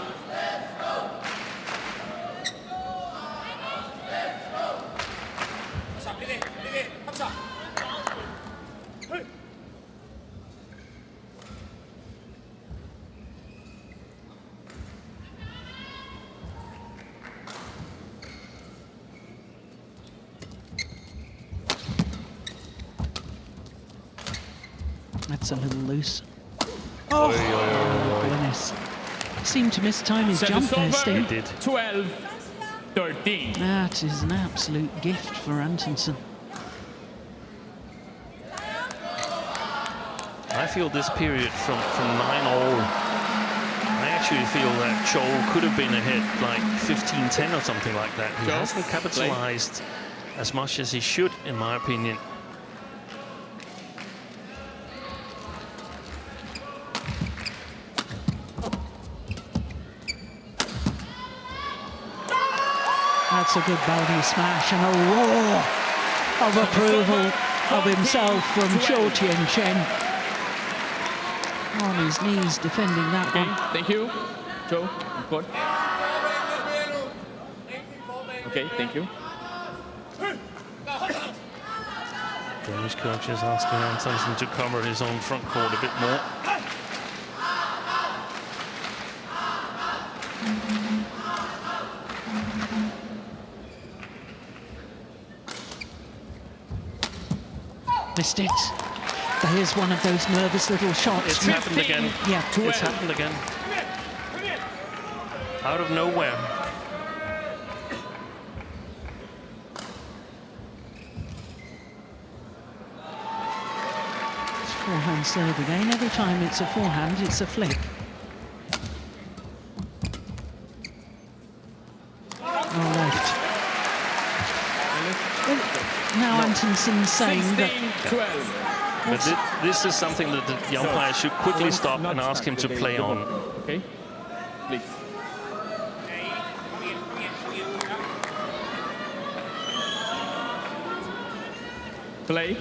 That's a little loose. Oh, goodness. Seemed to mistime his jump there, Steve. Did. 12-13. That is an absolute gift for Antonsen. I feel this period from 9-all, I actually feel that Chou could have been ahead like 15-10 or something like that. He hasn't capitalized as much as he should, in my opinion. That's a good body smash and a roar of approval of himself from Chou Tien Chen. On his knees defending that Okay, one. thank you. Chou, on court. Okay, thank you. Danish coach is asking Antonsen to cover his own front court a bit more. Missed it. That is one of those nervous little shots. It's happened again. Yeah. It's happened again. Out of nowhere. It's forehand serve again. Every time it's a forehand, it's a flick. Oh, left. Now Antonsen's saying that... 16-12. But this is something that the young player should quickly stop and ask him to play on. Okay, please. Play.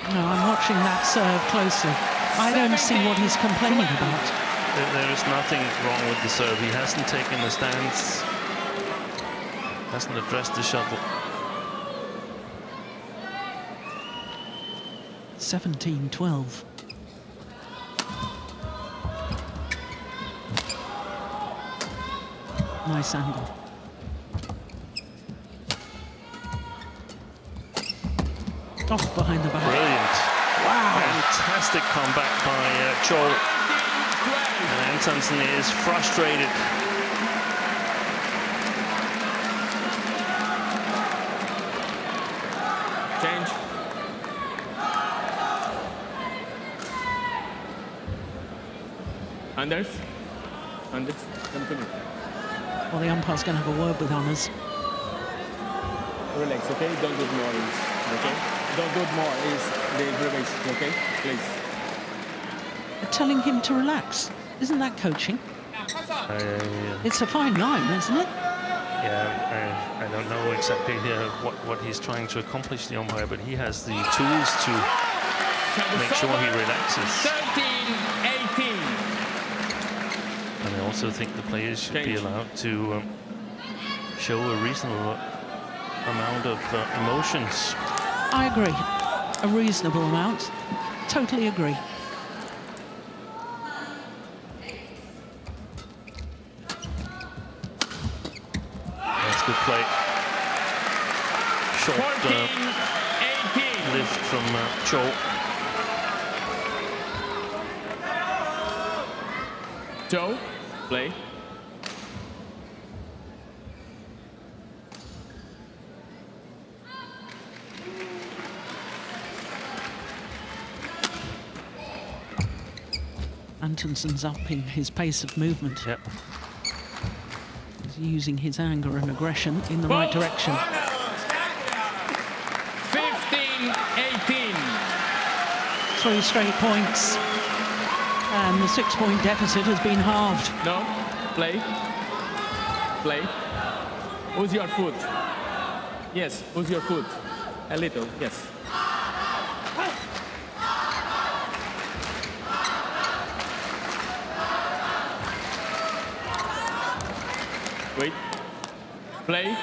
No, I'm watching that serve closely. I don't see what he's complaining about. There is nothing wrong with the serve. He hasn't taken the stance, hasn't addressed the shuttle. 17-12. Nice angle. Off behind the back. Brilliant. Wow. Fantastic comeback by Chou. And Antonsen is frustrated. Change. Anders, continue. Well, the umpire's going to have a word with Anders. Relax, okay? Don't do more, okay? Don't do more is the aggravation, okay? Please. Telling him to relax. Isn't that coaching? It's a fine line, isn't it? Yeah, I don't know exactly what he's trying to accomplish, the umpire, but he has the tools to make sure he relaxes. 13-18. And I also also think the players should be allowed to show a reasonable amount of emotions. I agree. A reasonable amount. Totally agree. That's good play. Short 14-18. lift from Chou. Chou, play. Antonsen's upping his pace of movement. Yep. He's using his anger and aggression in the right direction. 15-18. 3 straight points. And the 6-point deficit has been halved. No, play. Play. Use your foot. Yes, use your foot. A little, yes. Wait. Play.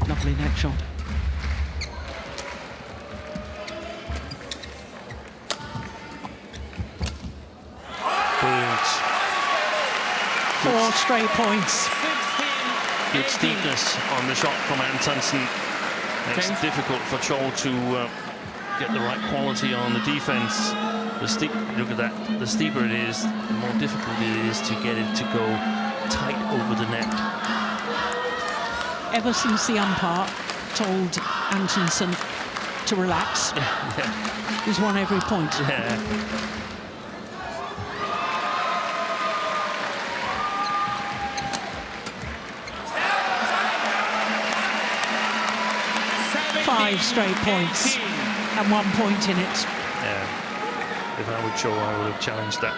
Lovely net shot. Brilliant. 4 straight points. Good steepness on the shot from Antonsen. Makes it difficult for Chou to get the right quality on the defense. Look at that. The steeper it is, the more difficult it is to get it to go tight over the net. Ever since the umpire told Antonsen to relax, he's won every point. Yeah. Five straight points and 1 point in it. Yeah. If I were Chou, I would have challenged that.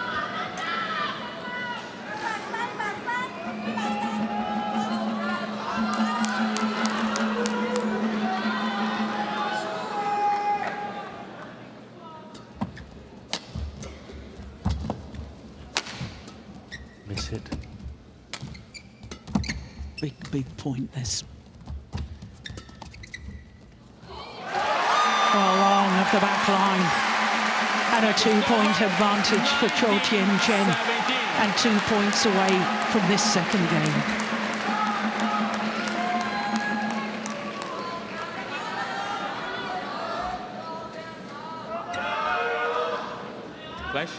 Miss hit. Big point this. Along of the back line. And a 2-point advantage for Chou Tien Chen. And 2 points away from this second game. Flash.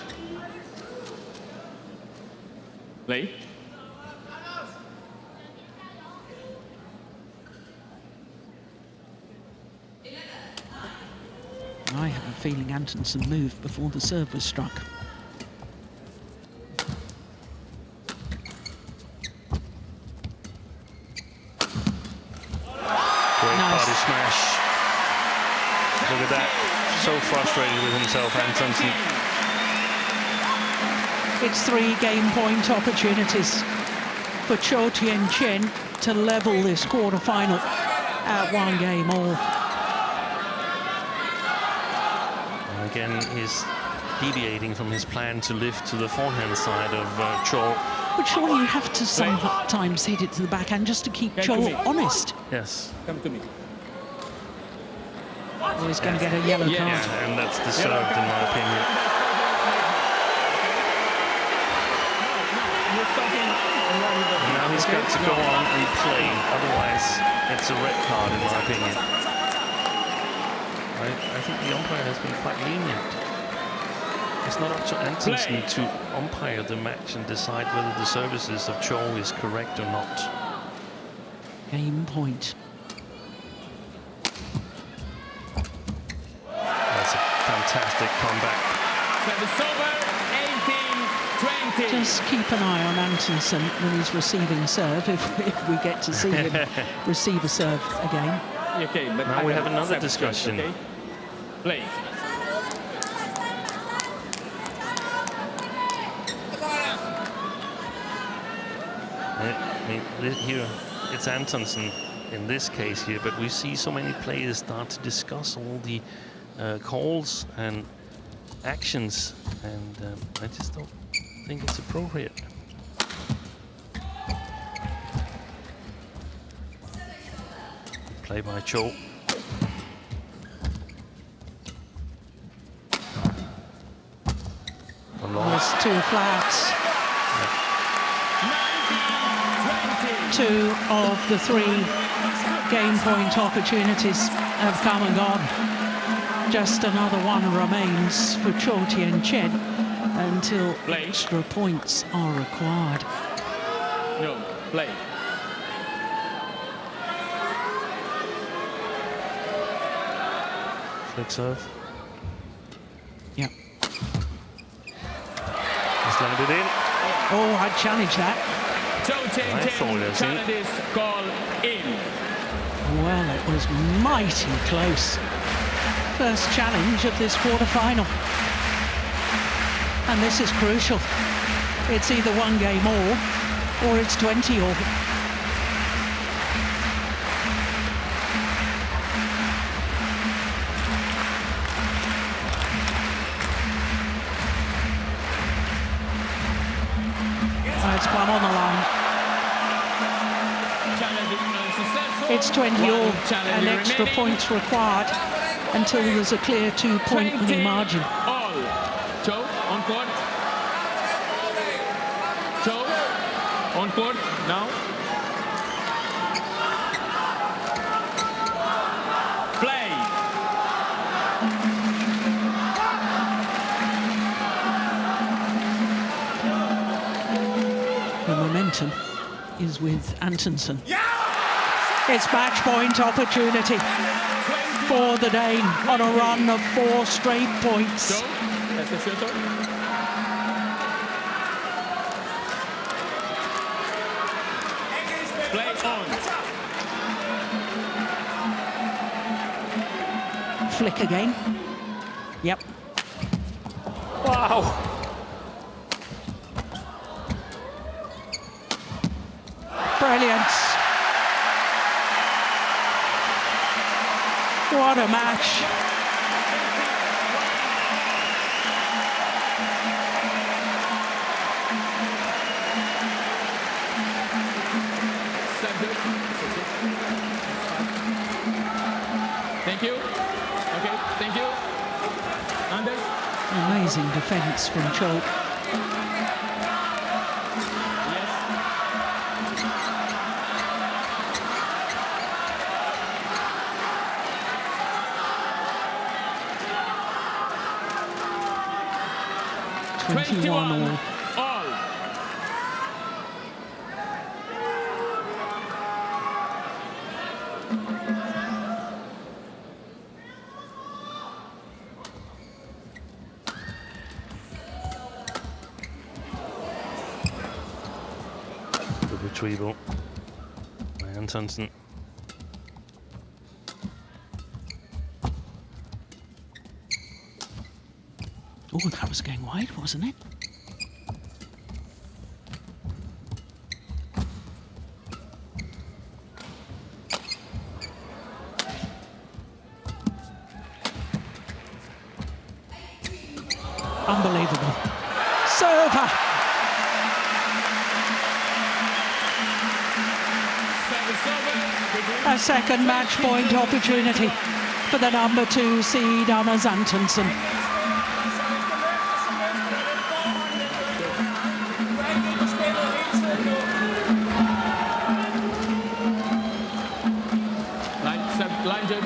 Play. I have a feeling Antonsen moved before the serve was struck. Great body smash. Look at that. So frustrated with himself, Antonsen. It's 3 game point opportunities for Chou Tien Chen to level this quarter-final at 1 game all. And again, he's deviating from his plan to lift to the forehand side of Chou. But surely you have to sometimes hit it to the backhand just to keep Chou honest. Yes. Come to me. Or he's going to get a yellow card. Yeah, and that's deserved in my opinion. Now he's got to go on and play, otherwise it's a red card in my opinion. I think the umpire has been quite lenient. It's not up to Antonsen to umpire the match and decide whether the services of Chou is correct or not. Game point. That's a fantastic comeback. Service over, 18-20. Just keep an eye on Antonsen when he's receiving serve, if we get to see him receive a serve again. Okay, but Now we have another discussion. Okay? Play. mean, here it's Antonsen in this case here, but we see so many players start to discuss all the calls and actions, and I just don't think it's appropriate. Play by Chou. Almost 2 flats. Yeah. 2 of the 3 game point opportunities have come and gone. Just another one remains for Chou Tien Chen until extra points are required. No, play. Flick serve. Yeah. Just landed in. Oh, I'd challenge that. Chou Tien Chen challenges call in. Well, it was mighty close. First challenge of this quarter-final. And this is crucial. It's either 1 game all, or it's 20 all. It's plumb on the line. It's 20 all and extra points required until there's a clear 2-point winning margin. All. Chou on court. Chou on court now. Play. The momentum is with Antonsen. It's match point opportunity for the Dane on a run of 4 straight points. Chou, that's the shooter. Play on. Flick again. Yep. Wow. Brilliant. What a match. Thank you. Okay, thank you. Anders. Amazing defense from Chou. Yes. 21 all. All. The retrieval by Antonsen. Oh, that was going wide, wasn't it? Unbelievable. Server. A second match point opportunity for the number 2 seed, Anders Antonsen. Line judge.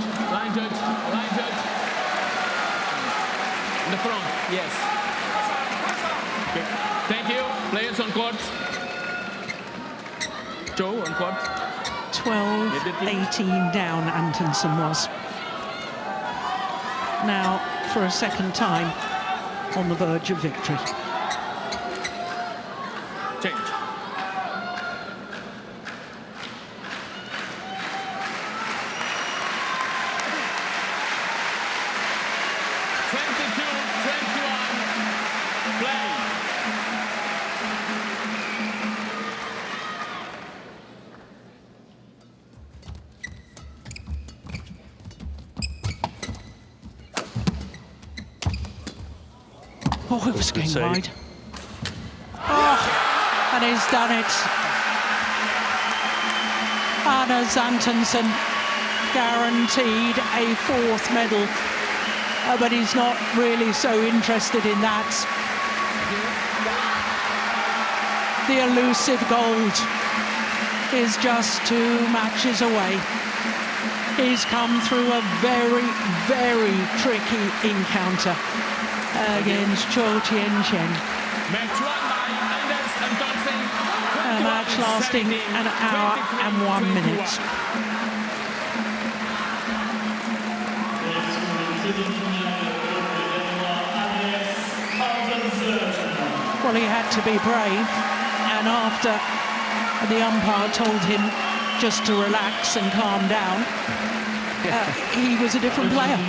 In the front, yes. Okay. Thank you. Players on court. Chou on court. 12-18 down, Antonsen was. Now, for a second time, on the verge of victory. Change. Oh, it was Good going save. wide. Oh, and he's done it. Antonsen guaranteed a 4th medal, but he's not really so interested in that. The elusive gold is just 2 matches away. He's come through a very, very tricky encounter against Chou Tien Chen. Match won by Anders Antonsen. A match lasting an hour and 1 minute. Well, he had to be brave, and after the umpire told him just to relax and calm down, he was a different player.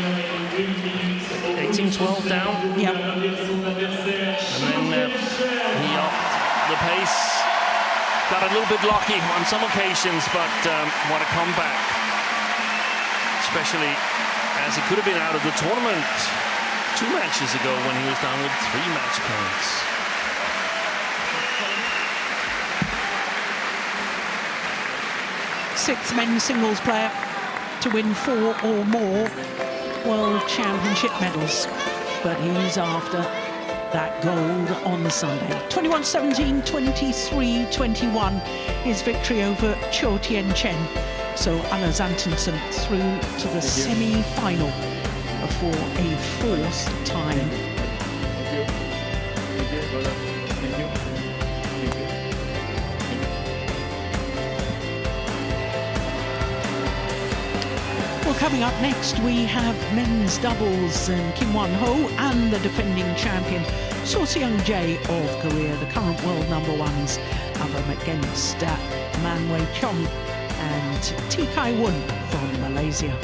18-12 down. Yeah. And then he upped the pace. Got a little bit lucky on some occasions, but what a comeback. Especially as he could have been out of the tournament 2 matches ago when he was down with 3 match points. Sixth men's singles player to win 4 or more World Championship medals, but he's after that gold on Sunday. 21-17, 23-21, his victory over Chou Tien Chen. So Antonsen through to the semi-final for a 4th time. Well, coming up next, we have men's doubles, and Kim Won-ho and the defending champion Chou Tien Chen of Korea, the current world #1s, have them against Man Wei Chong and T Kai Wun from Malaysia.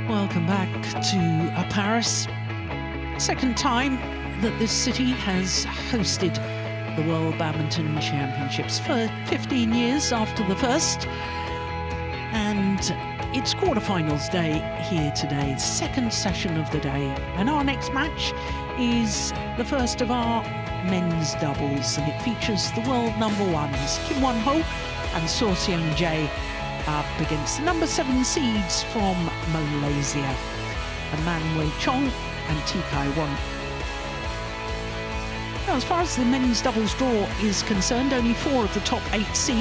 Welcome back to Paris. Second time that this city has hosted the World Badminton Championships, for 15 years after the first. And it's quarterfinals day here today, second session of the day. And our next match is the first of our men's doubles, and it features the world #1s, Kim Won-ho and Chou Tien Chen, up against the number 7 seeds from Malaysia, Man Wei Chong and Tikai Wong. Now, as far as the men's doubles draw is concerned, only 4 of the top 8 seeds